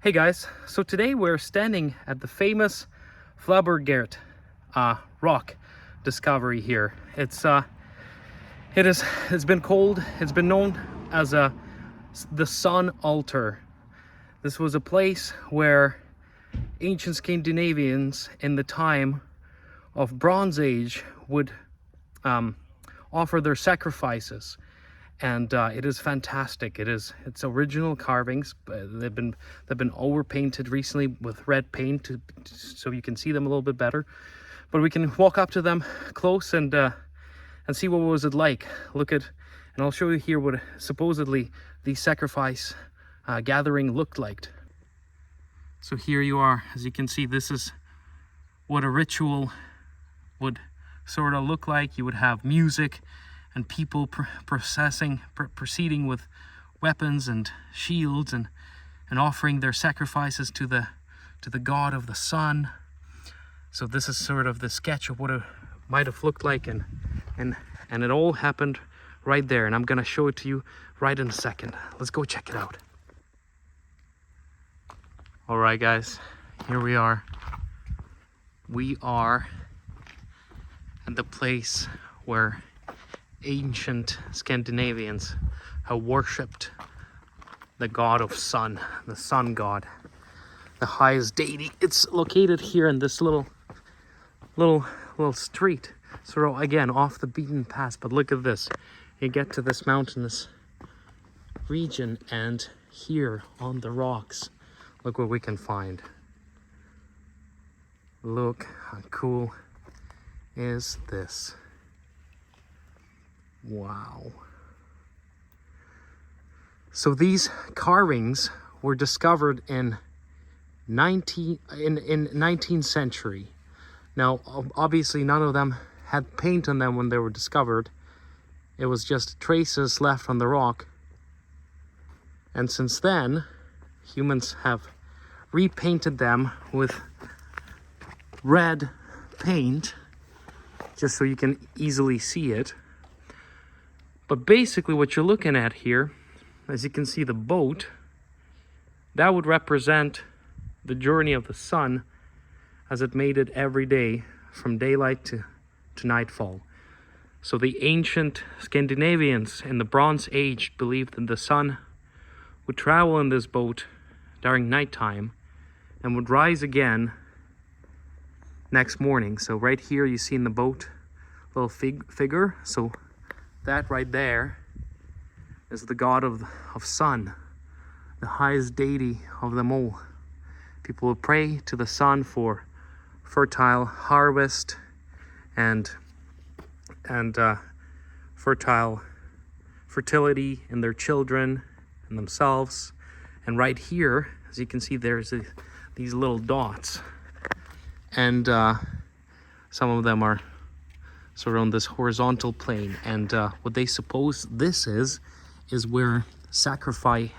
Hey guys, so today we're standing at the famous Fluberget rock discovery here. It's been known as the Sun Altar. This was a place where ancient Scandinavians in the time of Bronze Age would offer their sacrifices. And it is fantastic. It's original carvings. They've been overpainted recently with red paint so you can see them a little bit better. But we can walk up to them close and see what was it like. And I'll show you here what supposedly the sacrifice gathering looked like. So here you are. As you can see, this is what a ritual would sort of look like. You would have music and people proceeding with weapons and shields and offering their sacrifices to the god of the sun. So this is sort of the sketch of what it might have looked like, and it all happened right there, and I'm gonna show it to you right in a second. Let's go check it out. All right guys, here we are. We are at the place where ancient Scandinavians have worshipped the god of sun, the sun god, the highest deity. It's located here in this little street, sort of again off the beaten path. But look at this. You get to this mountainous region, and here on the rocks, look what we can find. Look how cool is this. Wow. So these carvings were discovered in 19th century. Now, obviously none of them had paint on them when they were discovered. It was just traces left on the rock. And since then, humans have repainted them with red paint, just so you can easily see it. But basically what you're looking at here, as you can see the boat, that would represent the journey of the sun as it made it every day from daylight to nightfall. So the ancient Scandinavians in the Bronze Age believed that the sun would travel in this boat during nighttime and would rise again next morning. So right here you see in the boat little figure. So that right there is the god of sun, the highest deity of them all. People would pray to the sun for fertile harvest and fertility in their children and themselves. And right here, as you can see, there's these little dots, and some of them are sort of on this horizontal plane, and what they suppose this is where sacrifices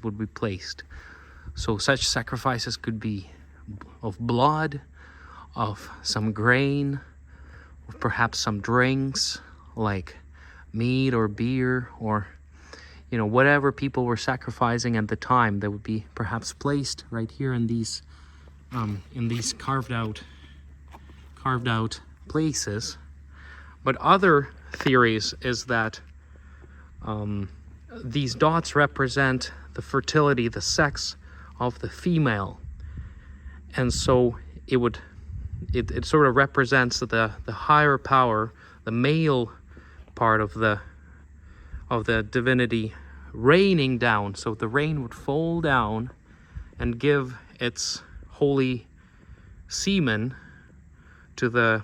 would be placed. So such sacrifices could be of blood, of some grain, or perhaps some drinks like meat or beer, or whatever people were sacrificing at the time. That would be perhaps placed right here in these carved out places. But other theories is that these dots represent the fertility, the sex of the female, and so it sort of represents the higher power, the male part of the divinity raining down. So the rain would fall down and give its holy semen to the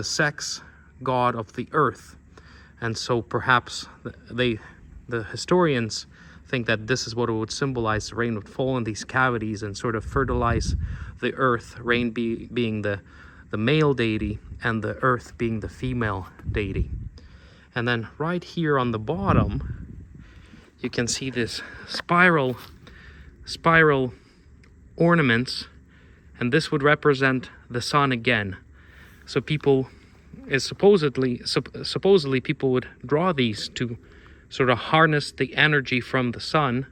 sex god of the earth. And so perhaps the historians think that this is what it would symbolize. The rain would fall in these cavities and sort of fertilize the earth, rain being the male deity and the earth being the female deity. And then right here on the bottom you can see this spiral ornaments, and this would represent the sun again. So supposedly people would draw these to sort of harness the energy from the sun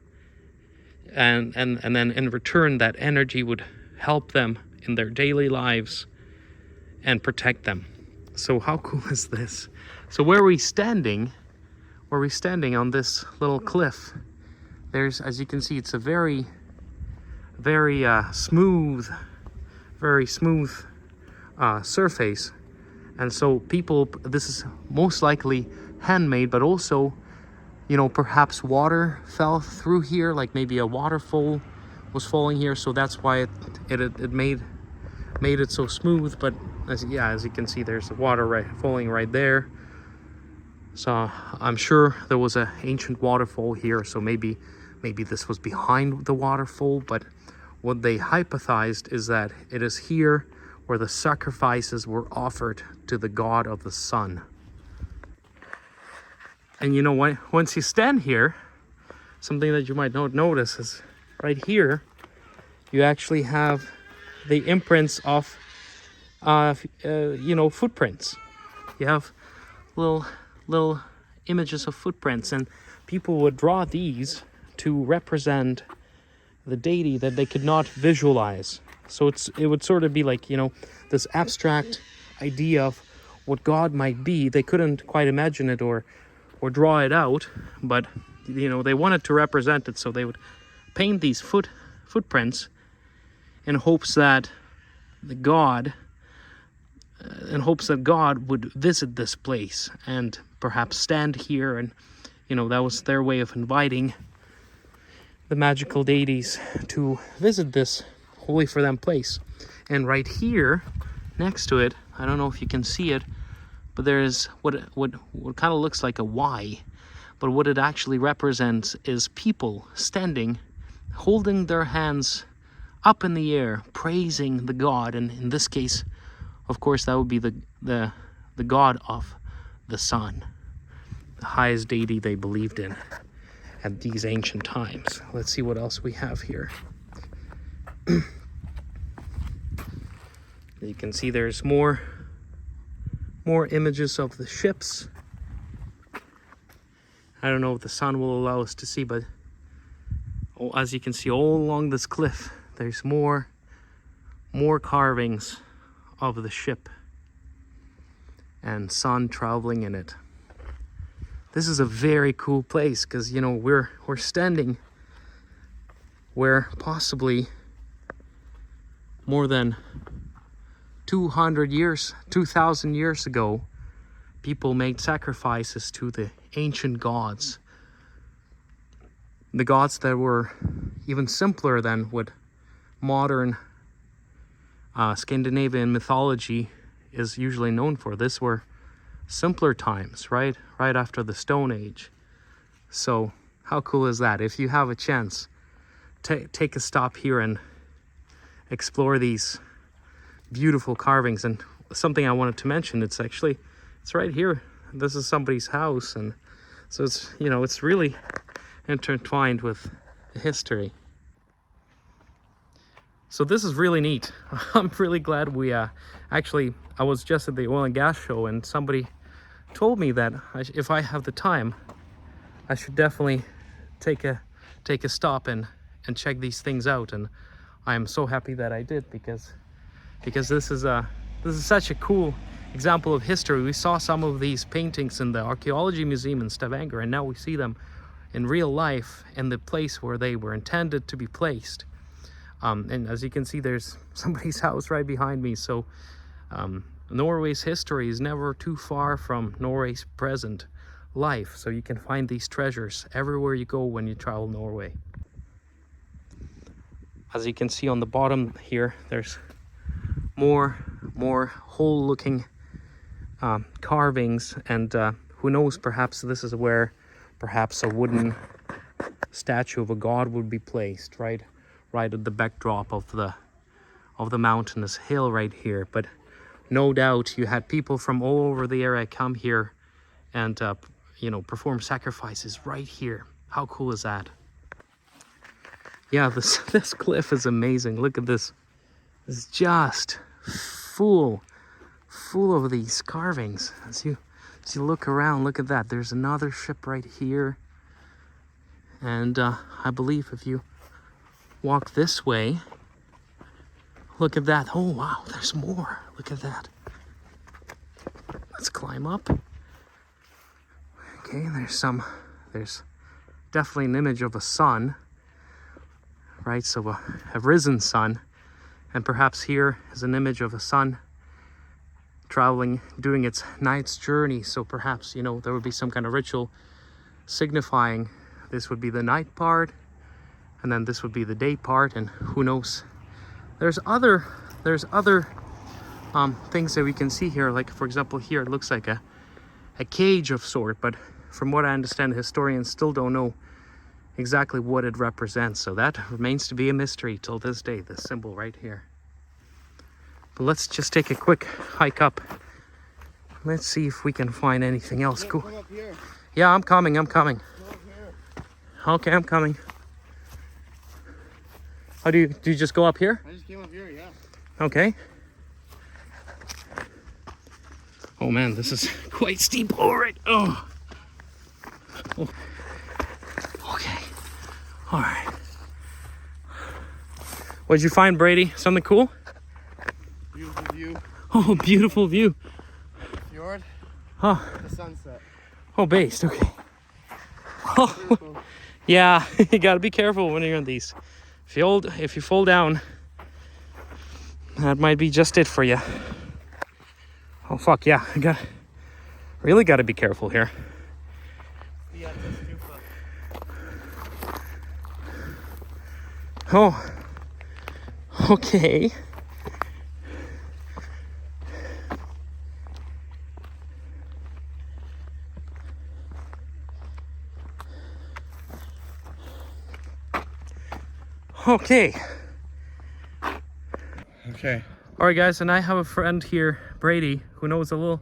and then in return that energy would help them in their daily lives and protect them. So how cool is this? So where are we standing on this little cliff, there's, as you can see, it's a very smooth surface. And so people, this is most likely handmade, but also, you know, perhaps water fell through here, like maybe a waterfall was falling here, so that's why it made it so smooth. But as you can see, there's the water falling right there. So I'm sure there was an ancient waterfall here, so maybe this was behind the waterfall. But what they hypothesized is that it is here where the sacrifices were offered to the god of the sun. And you know, once you stand here, something that you might not notice is right here, you actually have the imprints of, footprints. You have little images of footprints, and people would draw these to represent the deity that they could not visualize. So it would sort of be like, you know, this abstract idea of what God might be. They couldn't quite imagine it or draw it out, but you know, they wanted to represent it, so they would paint these footprints in hopes that God would visit this place and perhaps stand here, and you know, that was their way of inviting the magical deities to visit this holy for them place. And right here next to it, I don't know if you can see it, but there's what kind of looks like a Y, but what it actually represents is people standing, holding their hands up in the air, praising the god. And in this case, of course, that would be the god of the sun, the highest deity they believed in at these ancient times. Let's see what else we have here. You can see there's more images of the ships. I don't know if the sun will allow us to see, but as you can see all along this cliff, there's more carvings of the ship and sun traveling in it. This is a very cool place because, you know, we're standing where possibly more than 200 2,000 years ago, people made sacrifices to the ancient gods. The gods that were even simpler than what modern Scandinavian mythology is usually known for. This were simpler times, right after the Stone Age. So how cool is that? If you have a chance, take a stop here and explore these beautiful carvings. And something I wanted to mention, it's right here. This is somebody's house, and so it's, you know, it's really intertwined with history. So this is really neat. I'm really glad we I was just at the oil and gas show, and somebody told me that if I have the time, I should definitely take a stop and check these things out. And I am so happy that I did, because this is such a cool example of history. We saw some of these paintings in the archaeology museum in Stavanger, and now we see them in real life in the place where they were intended to be placed. And as you can see, there's somebody's house right behind me. So Norway's history is never too far from Norway's present life. So you can find these treasures everywhere you go when you travel Norway. As you can see on the bottom here, there's more hole-looking carvings, and who knows, perhaps this is where perhaps a wooden statue of a god would be placed, right at the backdrop of the mountainous hill right here. But no doubt you had people from all over the area come here and perform sacrifices right here. How cool is that? Yeah, this cliff is amazing. Look at this. It's just full of these carvings. As you look around, look at that. There's another ship right here, and I believe if you walk this way. Look at that. Oh, wow, there's more. Look at that. Let's climb up. Okay, there's definitely an image of a sun, right? So a risen sun. And perhaps here is an image of a sun traveling, doing its night's journey. So perhaps, you know, there would be some kind of ritual signifying this would be the night part, and then this would be the day part, and who knows. There's other things that we can see here. Like, for example, here it looks like a cage of sort, but from what I understand, historians still don't know exactly what it represents. So that remains to be a mystery till this day, this symbol right here. But let's just take a quick hike up. Let's see if we can find anything else cool. Come up here. Yeah, I'm coming. Come up here. Okay, I'm coming. How do you just go up here? I just came up here, yeah. Okay. Oh man, this is quite steep. All right. Oh. Okay. All right. What'd you find, Brady? Something cool? Beautiful view. Oh, beautiful view. Fjord. Huh. The sunset. Oh, based. Okay. Oh, yeah. You gotta be careful when you're on these. If you fall down, that might be just it for you. Oh fuck yeah! Really gotta be careful here. Yeah, Oh. Okay. Okay. Okay. All right, guys, and I have a friend here, Brady, who knows a little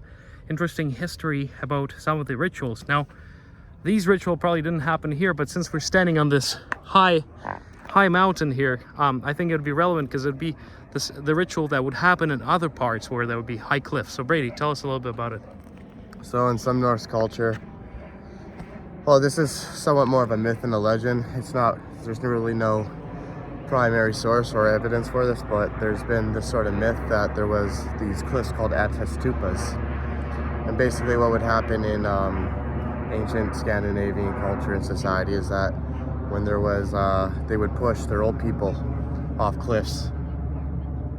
interesting history about some of the rituals. Now, these rituals probably didn't happen here, but since we're standing on this high mountain here, I think it would be relevant because it would be the ritual that would happen in other parts where there would be high cliffs. So, Brady, tell us a little bit about it. So in some Norse culture, well, this is somewhat more of a myth and a legend. There's really no primary source or evidence for this, but there's been this sort of myth that there was these cliffs called Stupas. And basically what would happen in ancient Scandinavian culture and society is that when there was, they would push their old people off cliffs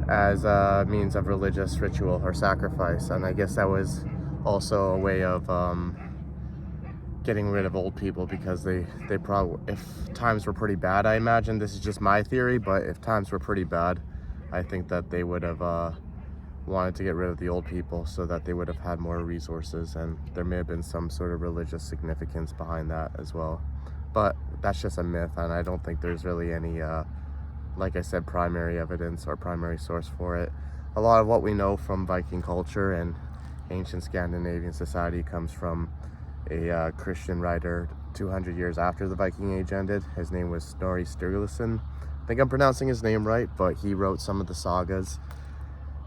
as a means of religious ritual or sacrifice. And I guess that was also a way of getting rid of old people, because they probably, if times were pretty bad, I imagine, this is just my theory, but if times were pretty bad, I think that they would have wanted to get rid of the old people so that they would have had more resources, and there may have been some sort of religious significance behind that as well. But that's just a myth, and I don't think there's really any, like I said, primary evidence or primary source for it. A lot of what we know from Viking culture and ancient Scandinavian society comes from a Christian writer 200 years after the Viking Age ended. His name was Snorri Sturluson. I think I'm pronouncing his name right, but he wrote some of the sagas.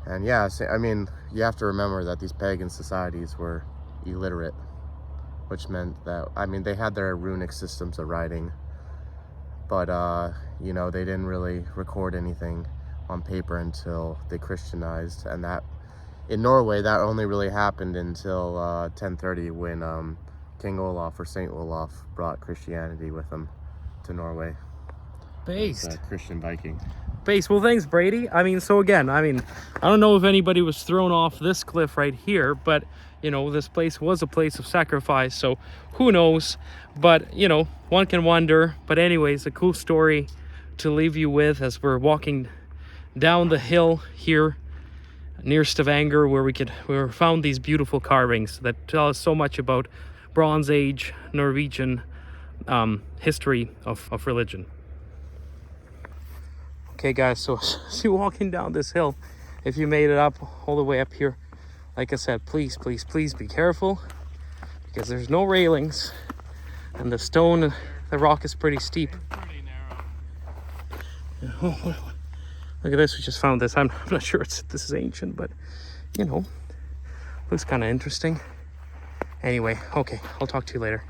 And yeah, I mean, you have to remember that these pagan societies were illiterate, which meant that, I mean, they had their runic systems of writing, but you know, they didn't really record anything on paper until they Christianized. And that, in Norway, that only really happened until 1030, when King Olaf, or Saint Olaf, brought Christianity with him to Norway. Based. Christian Viking. Based. Well, thanks, Brady. I mean, so again, I don't know if anybody was thrown off this cliff right here, but, you know, this place was a place of sacrifice, so who knows? But, you know, one can wonder. But anyways, a cool story to leave you with as we're walking down the hill here near Stavanger, where we found these beautiful carvings that tell us so much about Bronze Age Norwegian history of religion. Okay, guys, so as you're walking down this hill, if you made it up all the way up here, like I said, please be careful, because there's no railings, and the rock is pretty steep. Pretty narrow. Oh, look at this, we just found this. I'm not sure this is ancient, but, you know, looks kind of interesting. Anyway, okay, I'll talk to you later.